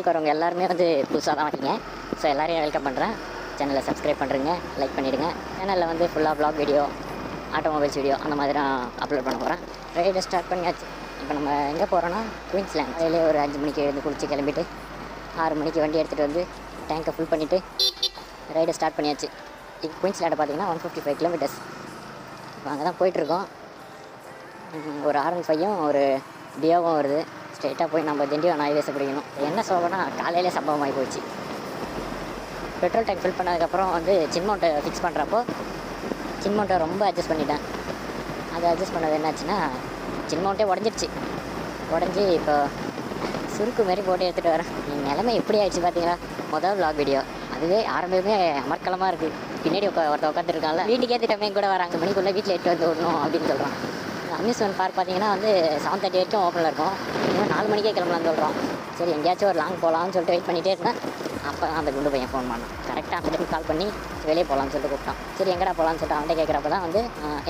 சேனலுக்கு வரவங்க எல்லாருமே வந்து புதுசாக தான் வரீங்க. ஸோ எல்லோரையும் வெல்கம் பண்ணுறேன். சேனலை சப்ஸ்கிரைப் பண்ணுறேங்க, லைக் பண்ணிவிடுங்க. சேனலில் வந்து ஃபுல்லாக வ்ளாக் வீடியோ, ஆட்டோமொபைல்ஸ் வீடியோ அந்த மாதிரி தான் அப்லோட் பண்ண போகிறேன். ரைடை ஸ்டார்ட் பண்ணியாச்சு. இப்போ நம்ம எங்கே போகிறோன்னா குயின்ஸ்லேண்ட். அதிலே ஒரு 5 மணிக்கு எழுந்து குளிச்சு கிளம்பிட்டு 6 மணிக்கு வண்டி எடுத்துகிட்டு வந்து டேங்கை ஃபுல் பண்ணிவிட்டு ரைடை ஸ்டார்ட் பண்ணியாச்சு. குயின்ஸ்லேண்டை பார்த்தீங்கன்னா 155 கிலோமீட்டர்ஸ். இப்போ அங்கே தான் போயிட்டுருக்கோம். ஒரு R15ம் ஒரு டியோவும் வருது. ஸ்ட்ரெயிட்டாக போய் நம்ம திண்டிவனம் ஹைவேஸை பிடிக்கணும். என்ன சொல்லணும்னா காலையிலே சம்பவமாகி போச்சு. பெட்ரோல் டேங்க் ஃபில் பண்ணதுக்கப்புறம் வந்து சின்மௌண்ட்டை ஃபிக்ஸ் பண்ணுறப்போ சின்மௌண்ட்டை ரொம்ப அட்ஜஸ்ட் பண்ணிட்டேன். அதை அட்ஜஸ்ட் பண்ணது என்னாச்சுன்னா சின்மௌண்ட்டே உடஞ்சிடுச்சு. உடஞ்சி இப்போ சுருக்கு மாரி போட்டு எடுத்துகிட்டு வரேன். நிலைமை எப்படி ஆகிடுச்சு பார்த்தீங்களா? மொதல் வ்ளாக் வீடியோ அதுவே ஆரம்பமே அமர்க்கலமாக இருக்குது. பின்னாடி ஒருத்த உட்காந்துருக்காங்க. வீட்டுக்கு ஏற்றிட்டமே கூட வராங்க. 5 மணிக்குள்ளே வீட்டில் எட்டு வந்து விடணும் அப்படின்னு சொல்கிறான். அம்யூஸ்மெண்ட் பார்க் பார்த்தீங்கன்னா வந்து 7:30 வரைக்கும் ஓப்பனில் இருக்கும். இன்னும் 4 மணிக்கே கிளம்பலான்னு சொல்கிறோம். சரி எங்கேயாச்சும் ஒரு லாங் போகலான்னு சொல்லிட்டு வெயிட் பண்ணிகிட்டே இருந்தேன். அப்போ அந்த குண்டு பையன் ஃபோன் பண்ணான். கரெக்டாக அந்த டைம் கால் பண்ணி வெளியே போகலான்னு சொல்லிட்டு கூப்பிட்டான். சரி எங்கடா போகலான்னு சொல்லிட்டு அவன்கிட்ட கேட்குறப்ப தான் வந்து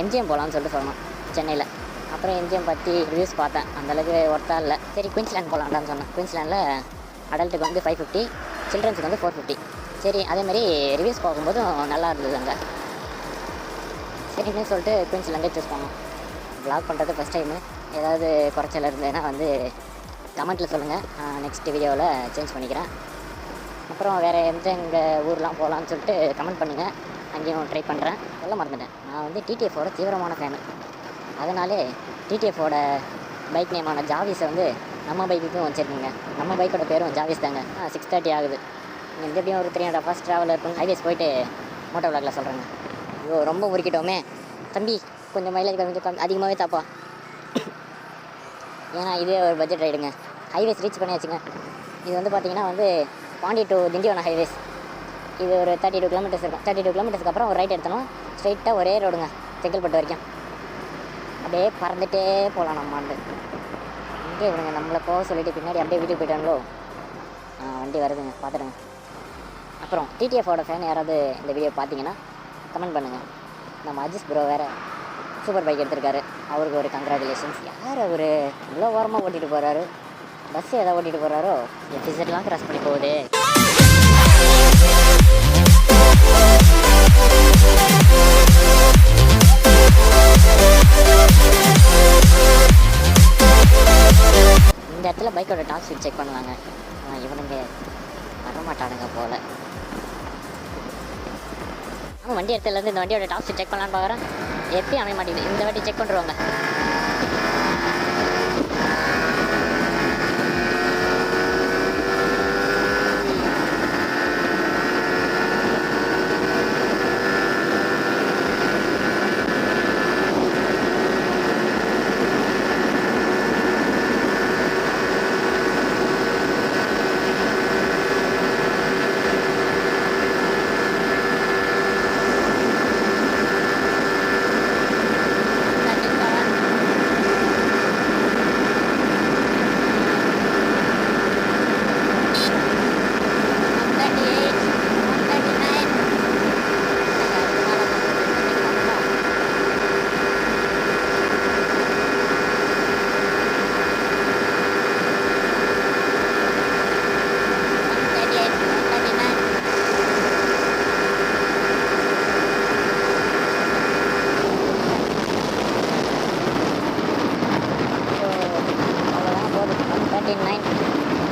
எம்ஜிஎம் போகலான்னு சொல்லிட்டு சொன்னான் சென்னையில். அப்புறம் எம்ஜிஎம் பற்றி ரிவ்யூஸ் பார்த்தேன். அந்தளவுக்கு ஒர்த்தாக இல்லை. சரி குயின்ஸ்லேண்ட் போகலான்டான்னு சொன்னேன். குயின்ஸ்லேண்டில் அடல்ட்டுக்கு வந்து 550, சில்ட்ரன்ஸுக்கு வந்து 450. சரி அதேமாரி ரிவ்யூஸ் பார்க்கும்போதும் நல்லா இருந்தது அங்கே. சரின்னு சொல்லிட்டு குயின்ஸ்லேண்டே சூஸ் பண்ணோம். வ்ளாக் பண்ணுறது ஃபஸ்ட் டைமு. ஏதாவது குறைச்சல் இருந்ததுன்னா வந்து கமெண்ட்டில் சொல்லுங்கள். நெக்ஸ்ட் வீடியோவில் சேஞ்ச் பண்ணிக்கிறேன். அப்புறம் வேறு எங்கே ஊர்லாம் போகலான்னு சொல்லிட்டு கமெண்ட் பண்ணுங்கள். அங்கேயும் ட்ரை பண்ணுறேன். சொல்ல மறந்துட்டேன், நான் வந்து டிடிஎஃபோட தீவிரமான ஃபேனு. அதனாலே டிடிஎஃபோட பைக் நேமான ஜாவிஸை வந்து நம்ம பைக்குக்கும் வச்சுருக்குங்க. நம்ம பைக்கோட பேரும் ஜாவிஸ் தாங்க. 6:30 ஆகுது. இங்கே எப்படியும் ஒரு 300 ஃபர்ஸ்ட் ட்ராவல் இருக்கும். ஹைவேஸ் போயிட்டு மோட்டோ விளாகில் சொல்கிறேங்க. ஐயோ ரொம்ப முறுக்கிட்டோமே தம்பி, கொஞ்சம் மைலேஜ் கொஞ்சம் அதிகமாகவே தாப்பா. ஏன்னா இதே ஒரு பட்ஜெட் ரைடுங்க. ஹைவேஸ் ரீச் பண்ணியாச்சுங்க. இது வந்து பார்த்திங்கன்னா வந்து பாண்டி டு திண்டிவனம் ஹைவேஸ். இது ஒரு 32 கிலோமீட்டர்ஸ் இருக்கும். 32 கிலோமீட்டர்ஸ்க்கு அப்புறம் ஒரு ரைட் எடுத்தணும். ஸ்ட்ரைட்டாக ஒரே ரோடுங்க, செங்கல்பட்டு வரைக்கும். அப்படியே பறந்துகிட்டே போகலாம் நம்ம ஆண்டு. இங்கே இவங்க நம்மளை போக சொல்லிவிட்டு பின்னாடி அப்படியே வீட்டுக்கு போய்ட்டாங்களோ. வண்டி வருதுங்க, பார்த்துடுங்க. அப்புறம் டிடிஎஃபோட ஃபேன் யாராவது இந்த வீடியோ பார்த்தீங்கன்னா கமெண்ட் பண்ணுங்கள். நம்ம அஜிஸ் ப்ரோ வேறு சூப்பர் பைக் எடுத்திருக்காரு. அவருக்கு ஒரு கங்க்ராச்சுலேஷன்ஸ். யார் அவர் இவ்வளோ ஓரமாக ஓட்டிகிட்டு போகிறாரு? பஸ் எதாவது ஓட்டிகிட்டு போகிறாரோ? எபிசட்லாம் கிராஸ் பண்ணி போகுது. இந்த இடத்துல பைக்கோட டாப் ஸ்பீட் செக் பண்ணுவாங்க. இவனுங்க வரமாட்டானுங்க போல். அவன் வண்டி இடத்துலேருந்து இந்த வண்டியோட டாப் ஸ்பீட் செக் பண்ணலான்னு பார்க்குறேன். எப்பயும் அமைய மாட்டேங்குது. இந்த வாட்டி செக் பண்ணுறவங்க.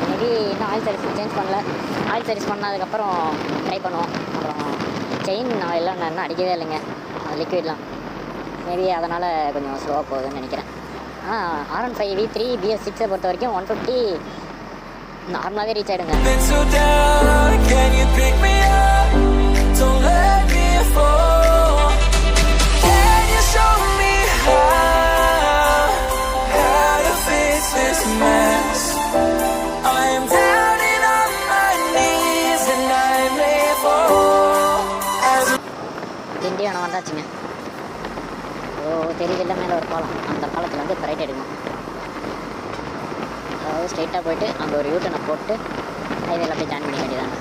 மேபி இன்னும் ஆயில் சர்வீஸ் சேஞ்ச் பண்ணல. ஆயில் சர்வீஸ் பண்ணதுக்கப்புறம் ட்ரை பண்ணுவோம். அப்புறம் செயின் ஆயிலெலாம் நான் இன்னும் அடிக்கவே இல்லைங்க. லிக்விட்லாம் மேபி அதனால் கொஞ்சம் ஸ்லோவாக போகுதுன்னு நினைக்கிறேன். R15 V3 BS6 பொறுத்த வரைக்கும் 150 நார்மலாகவே ரீச் ஆகிடுங்க. திண்டிவனம் வந்தாச்சுங்க. தெரியுதில்ல மேலே ஒரு பாலம். அந்த பாலத்தில் வந்து இப்போ ரைட் எடுக்கணும். அதாவது ஸ்ட்ரைட்டாக போயிட்டு அங்கே ஒரு யூட்டனை போட்டு ஹைவேல போய் ஜாயின் பண்ணிக்க வேண்டியதாங்க.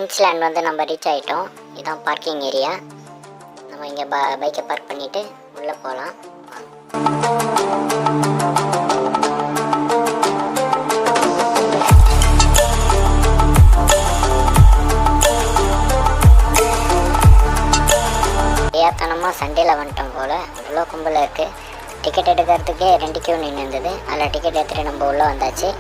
குயின்ஸ்லேண்ட் வந்து நம்ம ரீச் ஆகிட்டோம். இதுதான் பார்க்கிங் ஏரியா. நம்ம இங்கே பைக்கை பார்க் பண்ணிவிட்டு உள்ளே போகலாம். ஏத்தனமாக சண்டேல வந்துட்டோம் போல். அவ்வளோ கும்பல் இருக்குது. டிக்கெட் எடுக்கிறதுக்கே 2 கியூ நின்று இருந்தது. அதில் டிக்கெட் எடுத்துகிட்டு நம்ம உள்ளே வந்தாச்சு.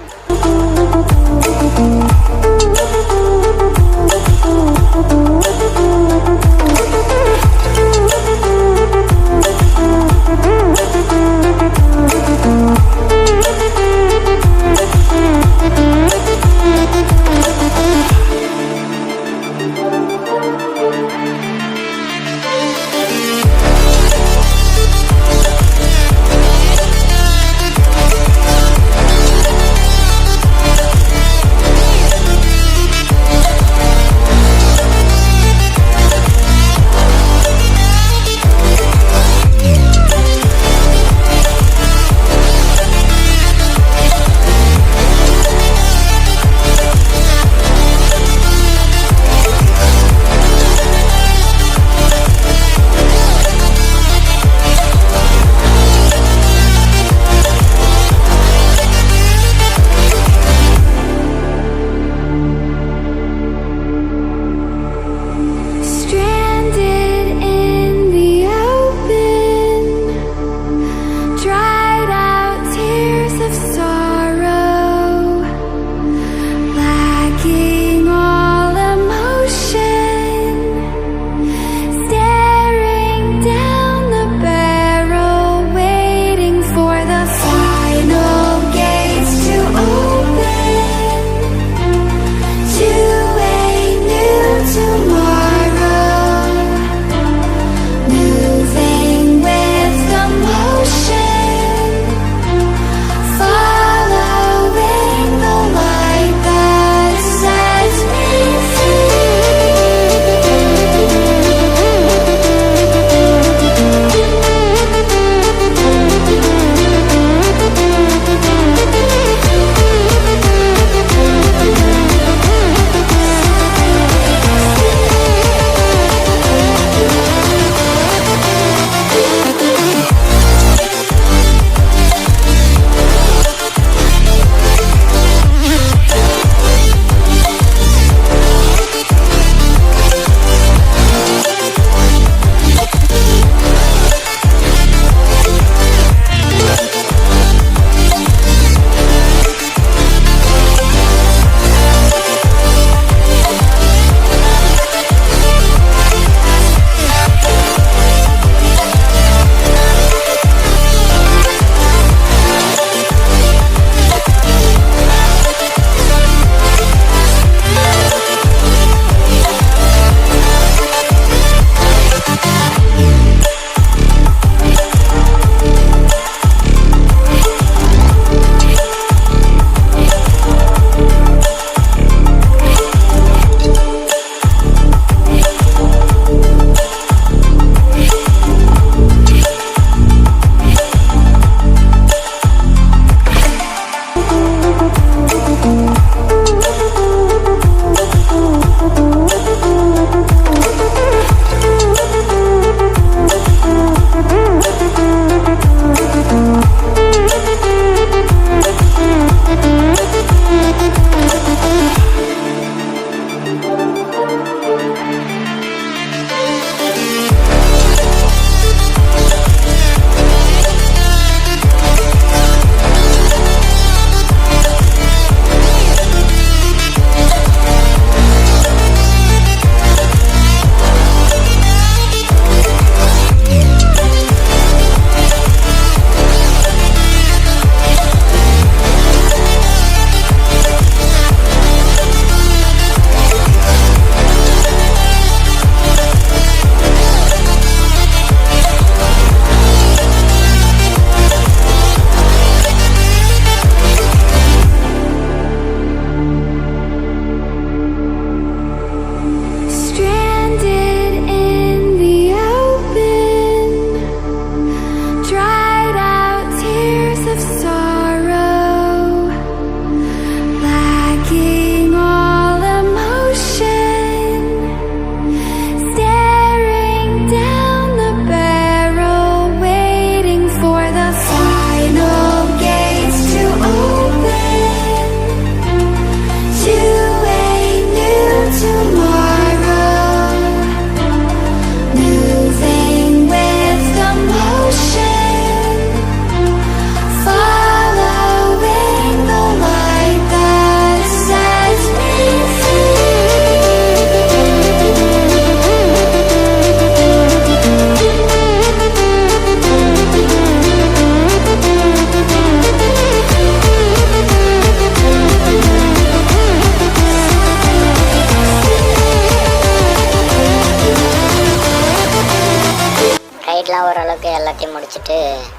எல்லாத்தையும் முடிச்சுட்டு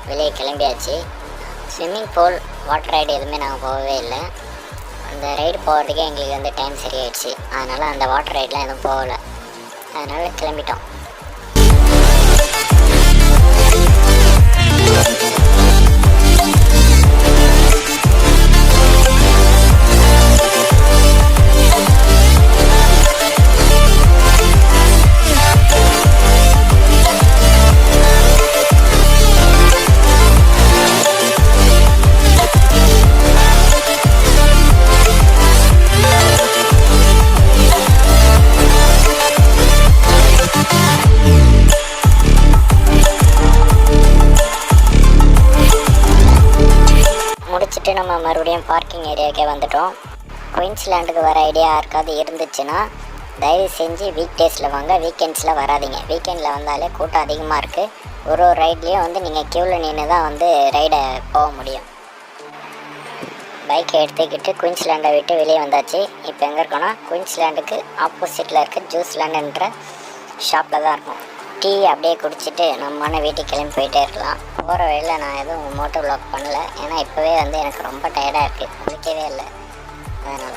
வெளியே கிளம்பியாச்சு. ஸ்விம்மிங் பூல், வாட்டர் ரைடு எதுவுமே நாங்கள் போகவே இல்லை. அந்த ரைடு போகிறதுக்கே எங்களுக்கு வந்து டைம் சரியாயிடுச்சு. அதனால் அந்த வாட்டர் ரைடெலாம் எதுவும் போகலை. அதனால் கிளம்பிட்டோம். முடிச்சுட்டு நம்ம மறுபடியும் பார்க்கிங் ஏரியாவுக்கே வந்துட்டோம். குயின்ஸ்லேண்டுக்கு வர ஐடியா யாருக்காவது இருந்துச்சுன்னா தயவு செஞ்சு வீக் டேஸில் வாங்க, வீக்கெண்ட்ஸில் வராதிங்க. வீக்கெண்டில் வந்தாலே கூட்டம் அதிகமாக இருக்குது. ஒரு ரைட்லேயும் வந்து நீங்கள் க்யூவில் நின்று தான் வந்து ரைடை போக முடியும். பைக்கை எடுத்துக்கிட்டு குயின்ஸ்லேண்டை விட்டு வெளியே வந்தாச்சு. இப்போ எங்கே இருக்கோன்னா குயின்ஸ்லேண்டுக்கு ஆப்போசிட்டில் இருக்க ஜூஸ்லேண்டுன்ற ஷாப்பில் தான் இருக்கும். டீ அப்படியே குடிச்சிட்டு நம்ம வீட்டுக்கு கிளம்பி போயிட்டே இருக்கலாம். போகிற வழியில் நான் எதுவும் மோட்டோ வ்ளாக் பண்ணல, ஏன்னா இப்போவே வந்து எனக்கு ரொம்ப டயர்டாக இருக்குது, குளிக்கவே இல்லை. அதனால்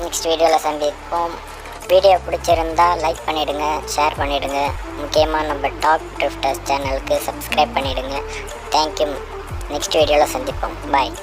நெக்ஸ்ட் வீடியோவில் சந்திப்போம். வீடியோ பிடிச்சிருந்தா லைக் பண்ணிவிடுங்க, ஷேர் பண்ணிவிடுங்க. முக்கியமாக நம்ம டாப் ட்ரிஃப்டர்ஸ் சேனலுக்கு சப்ஸ்கிரைப் பண்ணிவிடுங்க. தேங்க்யூ. நெக்ஸ்ட் வீடியோவில் சந்திப்போம். பாய்.